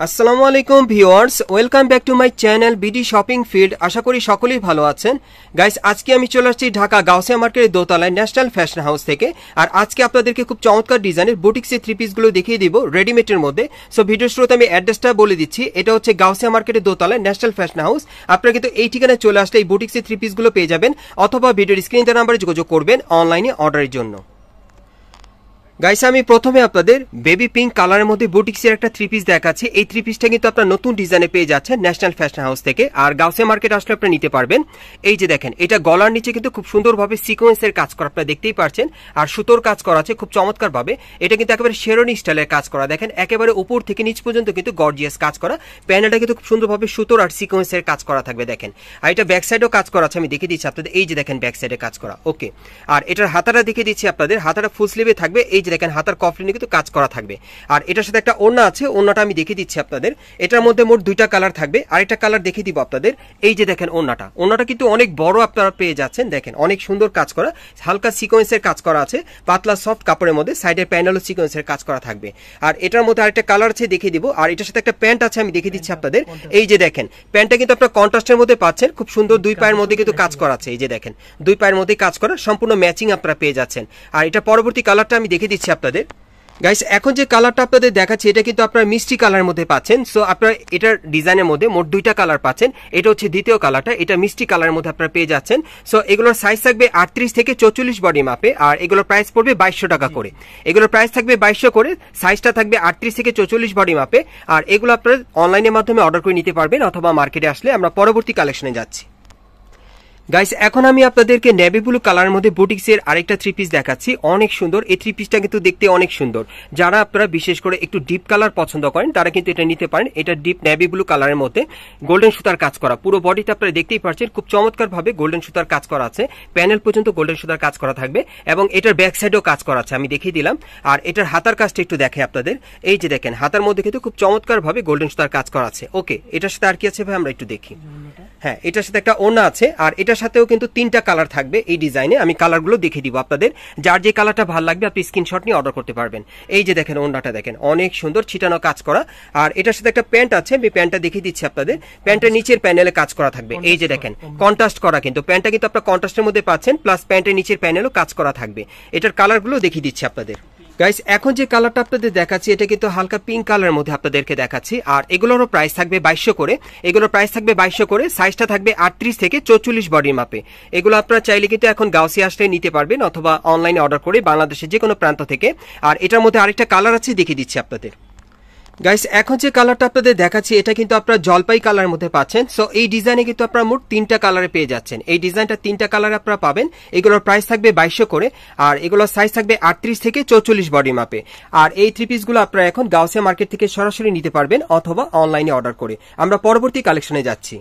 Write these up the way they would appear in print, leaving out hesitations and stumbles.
আসসালামু আলাইকুম viewers, welcome back to my channel BD shopping field. আশা করি সকলেই ভালো আছেন। গাইস, আজকে আমি চলে আসছি ঢাকা গাউসিয়া মার্কেটের দোতলায় ন্যাশনাল ফ্যাশন হাউস থেকে। আর আজকে আপনাদেরকে খুব চমৎকার ডিজাইনের বুটিক্সের থ্রি পিসগুলো দেখিয়ে দিব রেডিমেডের মধ্যে। সো ভিডিওর শুরুতে আমি অ্যাড্রেসটা বলে দিচ্ছি। এটা হচ্ছে গাউসিয়া মার্কেটের দোতলায় ন্যাশনাল ফ্যাশন হাউস। আপনারা কিন্তু এই ঠিকানায় চলে আসলে এই বুটিক্সের থ্রি পিসগুলো পেয়ে যাবেন, অথবা ভিডিওর স্ক্রিন দেওয়া নাম্বারে যোগাযোগ করবেন অনলাইনে অর্ডারের জন্য। গাইস, আমি প্রথমে আপনাদের বেবি পিঙ্ক কালারের মধ্যে বুটিক্সের একটা থ্রি পিস দেখাচ্ছি। এই থ্রি পিসটা কিন্তু আপনারা নতুন ডিজাইনে পেয়ে যাচ্ছেন ন্যাশনাল ফ্যাশন হাউস থেকে। আর গাউসিয়া মার্কেট আসলে আপনারা নিতে পারবেন। এই যে দেখেন, এটা গলার নিচে কিন্তু খুব সুন্দরভাবে সিকোয়েন্সের কাজ করা, আপনারা দেখতেই পারছেন। আর সুতোর কাজ করা আছে খুব চমৎকার ভাবে। এটা কিন্তু একেবারে শেরনি স্টাইলের কাজ করা, দেখেন একেবারে উপর থেকে নিচ পর্যন্ত কিন্তু গর্জিয়াস কাজ করা। প্যানেলটা কিন্তু খুব সুন্দরভাবে সুতোর আর সিকোয়েন্সের কাজ করা থাকবে দেখেন। আর এটা ব্যাক সাইডেও কাজ করা আছে, আমি দেখিয়ে দিচ্ছি আপনাদের। এই যে দেখেন ব্যাক সাইডে কাজ করা, ওকে। আর এটার হাতাটা দেখিয়ে দিচ্ছি আপনাদের। হাতাটা ফুল স্লিভে থাকবে। এই যে দেখেন হাতার কফলি কিন্তু কাজ করা থাকবে। আর এটার সাথে একটা ওড়না আছে, ওড়নাটা আমি দেখিয়ে দিচ্ছি আপনাদের। এটার মধ্যে মোট দুইটা কালার থাকবে। আর একটা কালার দেখিয়ে দিব আপনাদের। এই যে দেখেন ওড়নাটা কিন্তু অনেক বড় আপনারা পেয়ে যাচ্ছেন। দেখেন অনেক সুন্দর কাজ করা, হালকা সিকোয়েন্সের কাজ করা আছে, পাতলা সফট কাপড়ের মধ্যে। সাইডের প্যানেলও সিকোয়েন্সের কাজ করা থাকবে। আর এটার মধ্যে আরেকটা কালার আছে, দেখিয়ে দিব। আর এটার সাথে একটা প্যান্ট আছে, আমি দেখিয়ে দিচ্ছি আপনাদের। এই যে দেখেন প্যান্টটা কিন্তু আপনারা কন্ট্রাস্টের মধ্যে পাচ্ছেন, খুব সুন্দর। দুই পায়ের মধ্যে কিন্তু কাজ করা আছে। এই যে দেখেন দুই পায়ের মধ্যে কাজ করা, সম্পূর্ণ ম্যাচিং আপনারা পেয়ে যাচ্ছেন। আর এটা পরবর্তী কালারটা আমি দেখিয়ে দিচ্ছি আপনাদের। গাইস, এখন যে কালারটা আপনাদের দেখাচ্ছি এটা কিন্তু আপনারা মিষ্টি কালারের মধ্যে পাচ্ছেন। সো আপনারা এটার ডিজাইনের মধ্যে মোট দুইটা কালার পাচ্ছেন। এটা হচ্ছে দ্বিতীয় কালারটা, এটা মিষ্টি কালারের মধ্যে আপনারা পেয়ে যাচ্ছেন। সো এগুলোর সাইজ থাকবে 38 থেকে 44 বডি মাপে। আর এগুলোর প্রাইস পড়বে 2200 টাকা করে। এগুলোর প্রাইস থাকবে 2200 করে, সাইজটা থাকবে 38 থেকে 44 বডি মাপে। আর এগুলো আপনারা অনলাইনের মাধ্যমে অর্ডার করে নিতে পারবেন, অথবা মার্কেটে আসলে। আমরা পরবর্তী কালেকশনে যাচ্ছি। গাইস, এখন আমি আপনাদেরকে নেভি ব্লু কালারের মধ্যে বুটিক্সের আরেকটা থ্রি পিস দেখাচ্ছি। অনেক সুন্দর এই থ্রি পিসটা, কিন্তু দেখতে অনেক সুন্দর। যারা আপনারা বিশেষ করে একটু ডিপ কালার পছন্দ করেন তারা কিন্তু এটা নিতে পারেন। এটা ডিপ নেভি ব্লু কালারের মধ্যে গোল্ডেন সুতার কাজ করা, পুরো বডিতে আপনারা দেখতেই পাচ্ছেন খুব চমৎকার ভাবে গোল্ডেন সুতার কাজ করা আছে। প্যানেল পর্যন্ত গোল্ডেন সুতার কাজ করা থাকবে, এবং এটার ব্যাক সাইডেও কাজ করা আছে, আমি দেখিয়ে দিলাম। আর এটার হাতার কাজটা একটু দেখে আপনাদের। এই যে দেখেন হাতার মধ্যে কিন্তু খুব চমৎকার ভাবে গোল্ডেন সুতার কাজ করা আছে, ওকে। এটার সাথে আর কি আছে ভাই আমরা একটু দেখি। হ্যাঁ, এটার সাথে একটা ওড়না আছে। আর এটার সাথেও কিন্তু তিনটা কালার থাকবে এই ডিজাইনে। আমি কালারগুলো দেখিয়ে দিব আপনাদের। যার যে কালারটা ভালো লাগবে আপনি স্ক্রিনশট নিয়ে অর্ডার করতে পারবেন। এই যে দেখেন ওড়নাটা দেখেন অনেক সুন্দর ছিটানো কাজ করা। আর এটার সাথে একটা প্যান্ট আছে, আমি প্যান্টটা দেখিয়ে দিচ্ছি আপনাদের। প্যান্টের নিচের প্যানেলে কাজ করা থাকবে। এই যে দেখেন কন্ট্রাস্ট করা, কিন্তু প্যান্টটা কিন্তু আপনার কন্ট্রাস্টের মধ্যে পাচ্ছেন, প্লাস প্যান্টের নিচের প্যানেলও কাজ করা থাকবে। এটার কালারগুলো দেখিয়ে দিচ্ছি আপনাদের। গাইস, এখন যে কালারটা আপনাদের দেখাচ্ছি এটা কিন্তু হালকা পিঙ্ক কালারের মধ্যে আপনাদেরকে দেখাচ্ছি। আর এগুলোরও প্রাইস থাকবে 2200 করে। এগুলোর প্রাইস থাকবে 2200 করে, সাইজটা থাকবে 38 থেকে 44 বডির মাপে। এগুলো আপনারা চাইলে কিন্তু এখন গাউসিয়া আসলে নিতে পারবেন, অথবা অনলাইনে অর্ডার করে বাংলাদেশের যে কোনো প্রান্ত থেকে। আর এটার মধ্যে আরেকটা কালার আছে, দেখিয়ে দিচ্ছি আপনাদের। গাইস, এখন যে কালারটা আপনাদের দেখাচ্ছি এটা কিন্তু আপনারা জলপাই কালারের মধ্যে পাচ্ছেন। সো এই ডিজাইনে কিন্তু আপনারা মোট তিনটা কালারে পেয়ে যাচ্ছেন। এই ডিজাইনটা তিনটা কালারে আপনারা পাবেন। এগুলোর প্রাইস থাকবে 2200 করে। আর এগুলোর সাইজ থাকবে 38 থেকে 44 বডি মাপে। আর এই থ্রি পিসগুলো আপনারা এখন গাউসিয়া মার্কেট থেকে সরাসরি নিতে পারবেন, অথবা অনলাইনে অর্ডার করে। আমরা পরবর্তী কালেকশনে যাচ্ছি।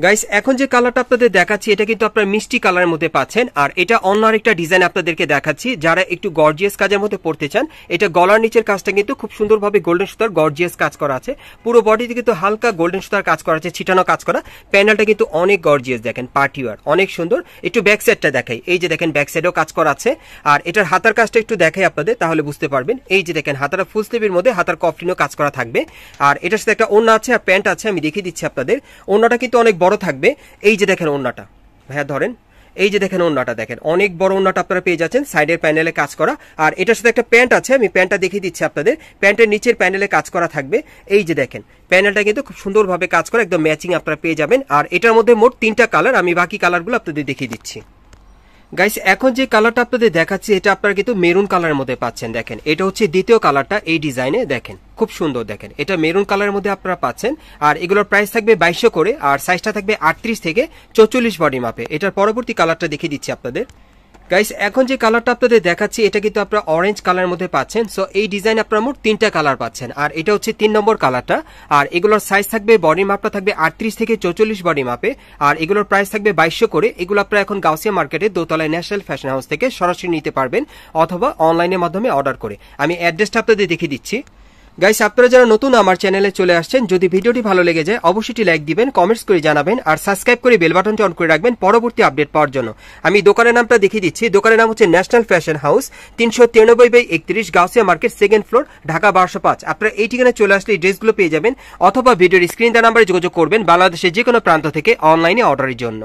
গাইস, এখন যে কালারটা আপনাদের দেখাচ্ছি এটা কিন্তু আপনারা মিষ্টি কালারের মধ্যে পাচ্ছেন। আর এটা অন্য আরেকটা ডিজাইন আপনাদেরকে দেখাচ্ছি। যারা একটু গর্জিয়াস কাজের মধ্যে পড়তে চান, এটা গলার নিচের কাজটা কিন্তু খুব সুন্দরভাবে গোল্ডেন সুতার গর্জিয়াস কাজ করা আছে। পুরো বডিতে কিন্তু হালকা গোল্ডেন সুতার কাজ করা আছে, ছিটানো কাজ করা। প্যানেলটা কিন্তু অনেক গর্জিয়াস, দেখেন পার্টি ওয়্যার, অনেক সুন্দর। একটু ব্যাক সাইডটা দেখাই। এই যে দেখেন ব্যাক সাইডেও কাজ করা আছে। আর এটার হাতার কাজটা একটু দেখাই আপনাদের, তাহলে বুঝতে পারবেন। এই যে দেখেন হাতাটা ফুল স্লিভের মধ্যে হাতার কফলিনও কাজ করা থাকবে। আর এটার সাথে একটা ওড়না আছে আর প্যান্ট আছে, আমি দেখিয়ে দিচ্ছি আপনাদের। ওড়নাটা কিন্তু অনেক বড় থাকবে। এই যে দেখেন ওড়নাটা, ভাইয়া ধরেন। এই যে দেখেন ওড়নাটা দেখেন অনেক বড় ওড়নাটা আপনারা পেয়ে যাচ্ছেন, সাইডের প্যানেলে কাজ করা। আর এটার সাথে একটা প্যান্ট আছে, আমি প্যান্টটা দেখিয়ে দিচ্ছি আপনাদের। প্যান্টের নিচের প্যানেলে কাজ করা থাকবে। এই যে দেখেন প্যানেলটা কিন্তু খুব সুন্দরভাবে কাজ করা, একদম ম্যাচিং আপনারা পেয়ে যাবেন। আর এটার মধ্যে মোট তিনটা কালার, আমি বাকি কালারগুলো আপনাদের দেখিয়ে দিচ্ছি। গাইস, এখন যে কালারটা আপনাদের দেখাচ্ছি এটা আপনারা কিন্তু মেরুন কালারের মধ্যে পাচ্ছেন। দেখেন এটা হচ্ছে দ্বিতীয় কালারটা এই ডিজাইনে, দেখেন খুব সুন্দর। দেখেন এটা মেরুন কালারের মধ্যে আপনারা পাচ্ছেন। আর এগুলোর প্রাইস থাকবে 2200 করে। আর সাইজটা থাকবে 38 থেকে 44 বডি মাপে। এটার পরবর্তী কালারটা দেখিয়ে দিচ্ছি আপনাদের। গাইস, এখন যে কালারটা আপনাদের দেখাচ্ছি এটা কিন্তু আপনারা অরেঞ্জ কালারের মধ্যে পাচ্ছেন। সো এই ডিজাইন আপনারা মোট তিনটা কালার পাচ্ছেন। আর এটা হচ্ছে 3 নম্বর কালারটা। আর এগুলোর সাইজ থাকবে, বডি মাপটা থাকবে 38 থেকে 44 বডি মাপে। আর এগুলোর প্রাইস থাকবে 2200 করে। এগুলো আপনারা এখন গাউসিয়া মার্কেটে দোতলায় ন্যাশনাল ফ্যাশন হাউস থেকে সরাসরি নিতে পারবেন, অথবা অনলাইনের মাধ্যমে অর্ডার করে। আমি অ্যাড্রেসটা আপনাদের দেখিয়ে দিচ্ছি। গাইস আপনারা যারা নতুন আমার চ্যানেলে চলে আসছেন, যদি ভিডিওটি ভালো লেগে যায় অবশ্যই লাইক দিবেন, কমেন্টস করে জানাবেন আর সাবস্ক্রাইব করে বেল বাটনটি অন করে রাখবেন পরবর্তী আপডেট পাওয়ার জন্য। আমি দোকানের নামটা দেখিয়ে দিচ্ছি। দোকানের নাম হচ্ছে national fashion house, 393/31 Gausia market, second floor, Dhaka 1205। আপনারা এই ঠিকানায় চলে আসলে এই ড্রেসগুলো পেয়ে যাবেন, অথবা ভিডিওর স্ক্রিন দেওয়া নাম্বারে যোগাযোগ করবেন বাংলাদেশের যে কোনো প্রান্ত থেকে অনলাইনে অর্ডারের জন্য।